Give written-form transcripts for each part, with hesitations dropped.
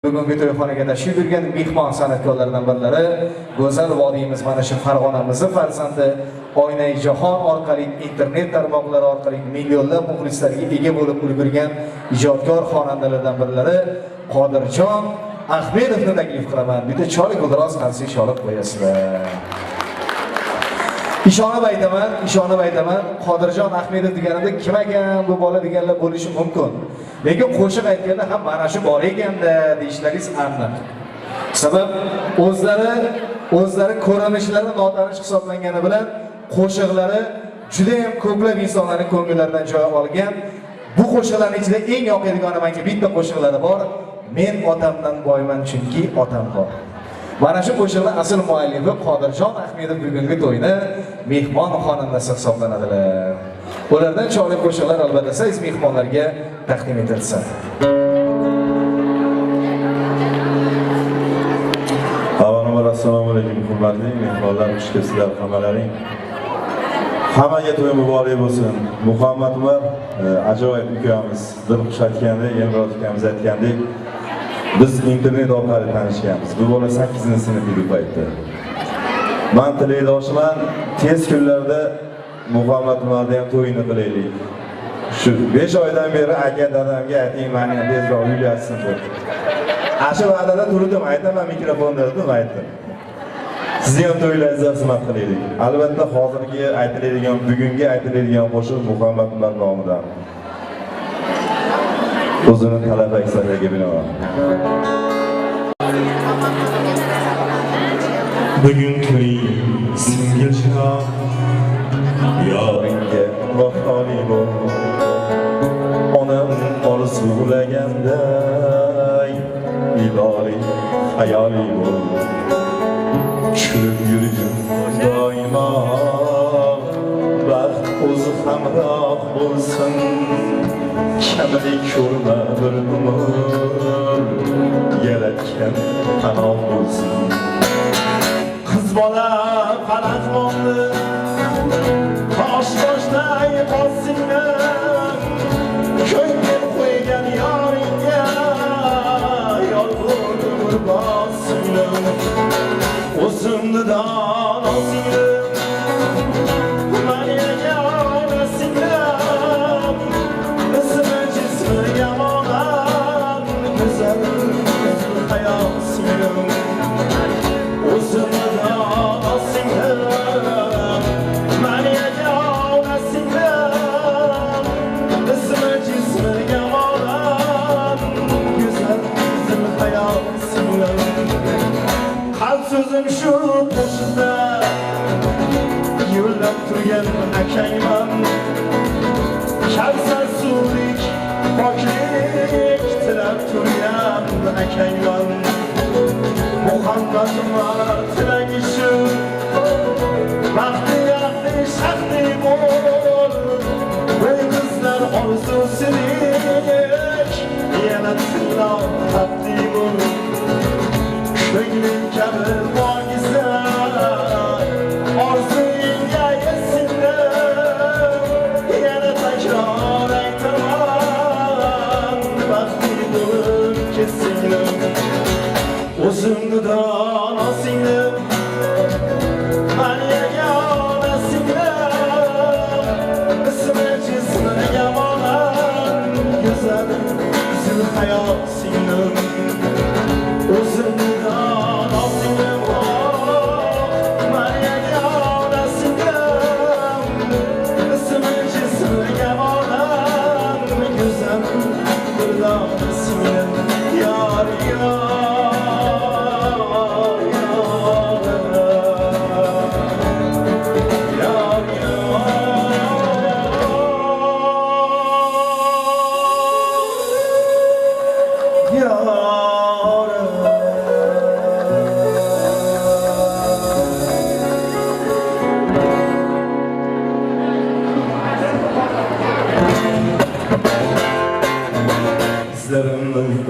Bugungi to'yxonaga tashrif buyurgan mehmon san'atkorlardan birlari go'zal vodiyimiz mana shu Farg'onamizning farzandi Oynai jahon orqali internet tarmoqlari orqali millionlab muxlislarga ega bo'lib ulgurgan ijodkor xonandalardan birlari Qodirjon Ahmedovni taklif qilaman. Bitta cholik g'ildiroz qarsak cholib qo'yasizlar. Ishonib aytaman, Qodirjon Ahmedov deganimda kim ekan bu bola deganlar bo'lishi mumkin. Lekin qo'shiq aytganda ham mana shu bor ekanda deyishlaringiz aniq. Sabab o'zlari ko'rinishlari notanish hisoblangani bilan qo'shiqlari juda ham ko'plab insonlarning ko'ngillaridan joy olgan. Bu qo'shiqlarning ichida eng yoqadigan menga bitta qo'shiqlari bor. Men otamdan boyman chunki otam bor. Mana shu qo'shiqning asl muallifi Qodirjon Ahmedov bugungi to'yni mehmon xonandasi hisoblanadilar. Ulardan cho'lik qo'shiqlar albatta siz mehmonlarga taqdim etilsin. Avvalambor assalomu alaykum hurmatli mehmonlar, xush kelibsizlar hammalaring. Hammaga to'y muborak bo'lsin. Muhammad Umar ajoyib ukamiz, dil xush aytgandek, Emroz ukamiz aytgandek, biz internet orqali tanishganmiz. Bu bola 8-sinf edi paytda. Men tilakdoshman, tez kunlarda Muhammad Umarni ham to'yini qilaylik. Shu 5 oydan beri aka dadamga ayting, meni ham tezroq uylatsin deb. Ashu va'dada turdim, aytaman mikrofonda deb aytdim. Sizni ham to'ylaringizni xizmat qilaylik. Albatta hozirgi aytiladigan, bugungi aytiladigan qo'shiq Muhammad Umar nomidan. O'zining talab aksariyaga binoan. Bugun to'y singil chiroq yoringga vafoli bo'l. Onam orzulaganday ilohiy hayoli bo'l. Kulib yurgin doimo baxt o'zi hamroh bo'lsin. Kamlik ko'rma bir umr yaratgan panoh bo'lsin. Qiz bola palaxmonni tosh-toshday qolsinlar. Ko'ngil qo'ygan yoringga yolg'on umr bossinlar. O'zimni donosinglar maniga olasinglar. Ismi jismi yamonan go'zal hayosinglar. O'zimni sözüm şu boşunda yo'llab turgan akangman. Kavsar suvlik poklik tilab turgan akangman. Muhammad Umar tilagi shu baxti yaxshi shaxti bo'l. Voy qizlar orzusinik yana tilab xatli bo'l. Ko'nglim kabi boyizlar orzuyingga yetsinlar. Yana takror aytaman baxtli bo'lib ketsinlar. O'zimni donosinglar maniga olasinglar. Ismi jismi yamonan go'zal hayosinglar. O'zimni donosinglar maniga olasinglar. Ismi jismi yamonan go'zal donosinglar. Yor yor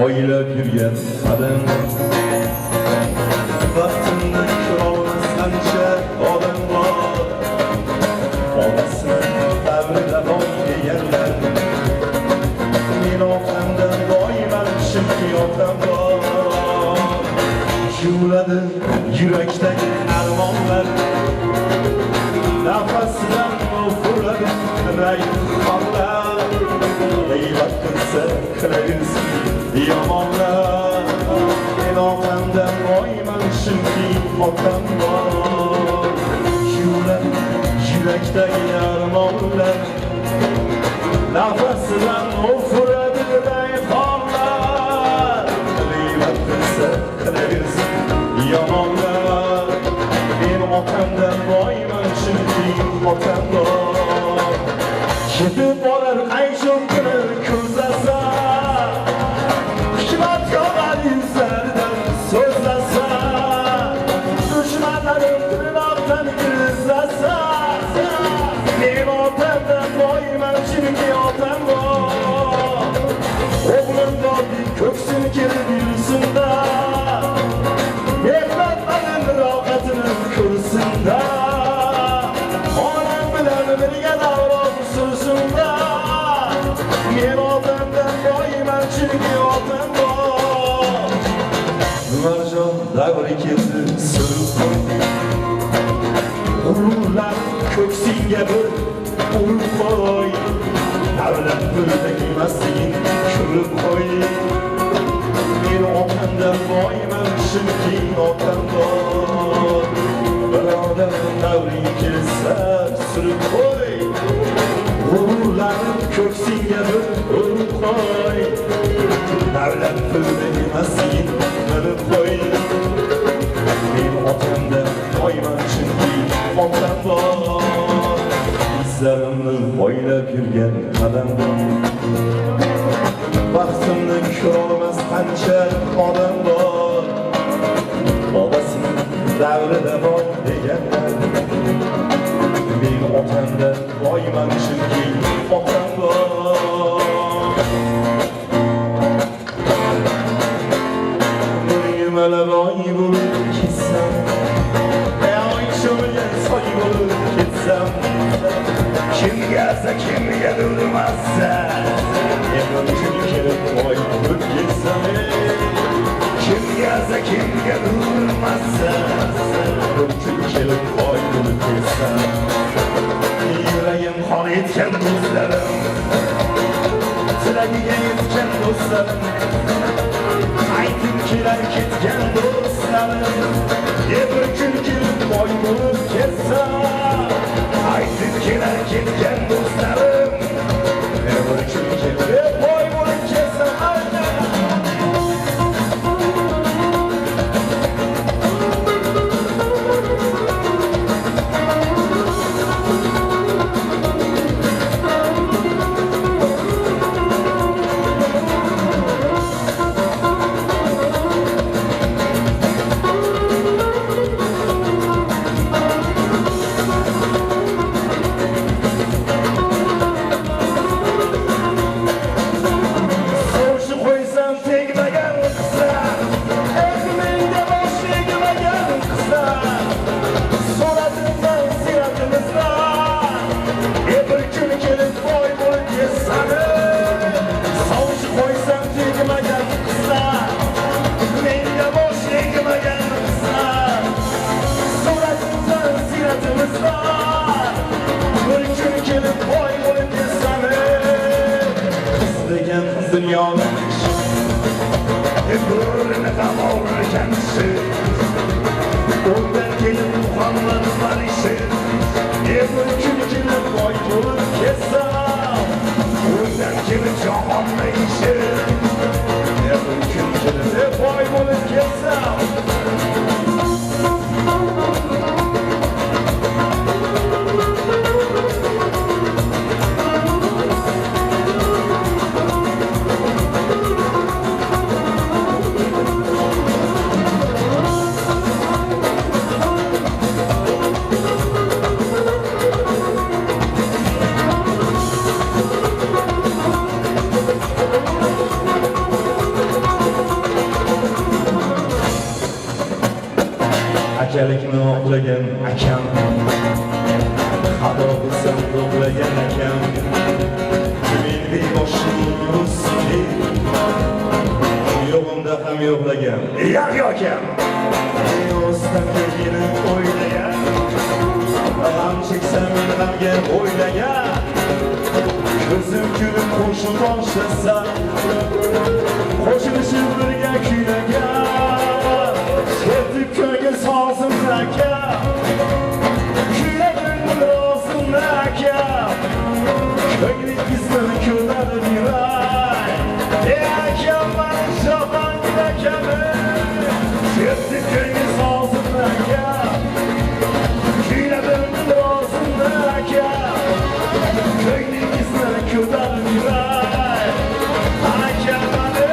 oylab yurgan qadam vaqtimni ko'rolmasgancha odam bor. Onasini qabrida boy deganlar. Men otamdan boyman chunki otam bor. Şuurladı yürekteki armonlar Nafasından ufurladı raymonlar Eyvah kılsa kılabilsin yamonlar En otamdan oymamışım ki otam var Şuurladı yürekteki armonlar Nafasından ufurladı raymonlar Eyvah kılsa kılabilsin yamonlar Benim otamdan oymamışım ki otam var Ketib borar qayshim kuni ko'zlasa Hikmat yog'ar yuzlaridan so'zlasa Dushmanlarim tirnoqdan kirgizlasa Men otamdan boyman chunki otam bor O'g'lim bor ko'ksini kelib yursin-da Mehnatlarim rohatini ko'rsin-da Onam bilan birga davron sursin-da Men otamdan boyman chunki otam bor Umarjon davri keldi surib qo'y G'ururlar ko'ksingga bir urib qo'y Davlat pulda kelmasligin ko'rib qo'y Men otamdan boyman chunki otam bor Birodar davring kelsa surib qo'y G'ururlarni ko'ksingga bir urib qo'y Davlat pulda emasligin bilib qo'y Men otamdan boyman chunki otam bor Izlarimni bo'ylab yurgan qadam bor Baxtimni ko'rolmas qancha odam bor Bobasining davrida bor deganlar Men otamdan boyman chunki otam bor Nimalar oy bo'lib ketsam Oy sho'lgan soy bo'lib ketsam Kimga kimga urmasa Yaqin kelib oy bo'lib ketsam Kimga urmasa Yaqin kelib oy bo'lib ketsam Yuragim qon etgan do'stlarim Tilagiga yetgan do'stlarim Aytib kelar ketgan do'stlarim Bir kun kelib oy bo'lib ketsam Aytib kelar ketgan do'stlarim Bir kun kelib oy bo'lib ketsam Akalikni oqlagan akam Xado bilsam to'g'lagan akam Men beboshim rusli Yo'g'im ko'nglimda ham yo'qlagan yaq yokan o'stan kelgini o'ylagan g'am cheksam men g'amga o'ylagan ko'zim kulib qo'shiq boshlasa qo'shilishib birga kuylagan sevdik ko'ngil sozim aka kuylagan rozim aka ko'nglingizni ko'tarib yuray akam mani shoban akami sevdik ko'ngil sozim aka kuylagan rozim aka ko'nglingizni ko'tarib yuray akam mani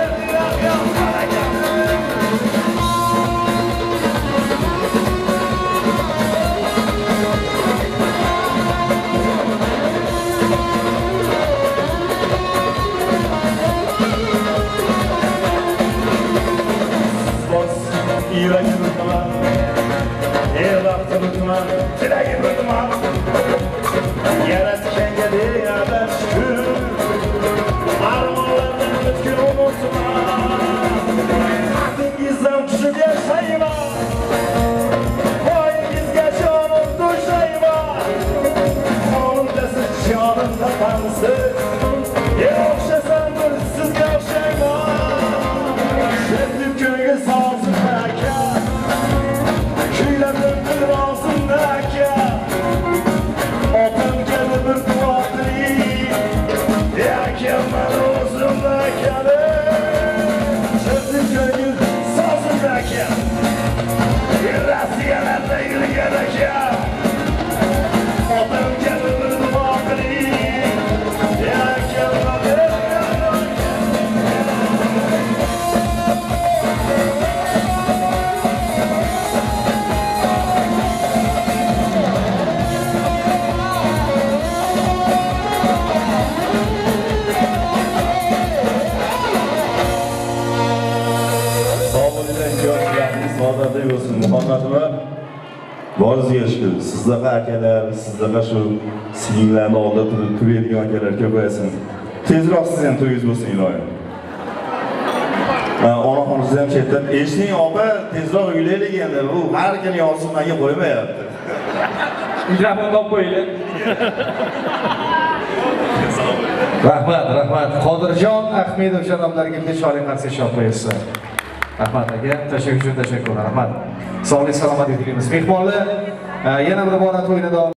akam Yüreği tutmam, evlaktı tutmam, dileği tutmam. Yaratken geldi haber şükür, armalardan mütkün unutmam. Aklingizden düşüp yaşayma, boyingizga canım düşeyma. Onun desiz canımda kansız, okşasam bir sizga okşayma. Sevdim köyge sağsın aka, kuyladim bir rozim aka. Otam geldi bir kuvatli, akam ben rozim akali. Sevdim köyge sağsın aka, Rossiyalarda yürüyen aka. Otam geldi bir kuvatli, akam ben Saodatli bo'lsin Muhammad va borizga shukur. Sizlarga akalar, sizlarga shu singillarni oldida turib to'yadigan akalar ko'paysin. Tezroq siz ham to'yingiz bo'lsin iloyim. Onaxonasiz ham chetdan eshiting opa, tezroq uylaylik endi. Bu har kuni yosimlarga qo'ymayapti. Ijrabni olib qo'yinglar. Rahmat. Qodirjon Ahmedov janoblarga bitta sho'rlik qarsak olib qo'yasiz. Rahmat aka, tashakkur, rahmat. Sog'lik, salomatlik tilaymiz. Mehmonlar yana bir bora to'yini davom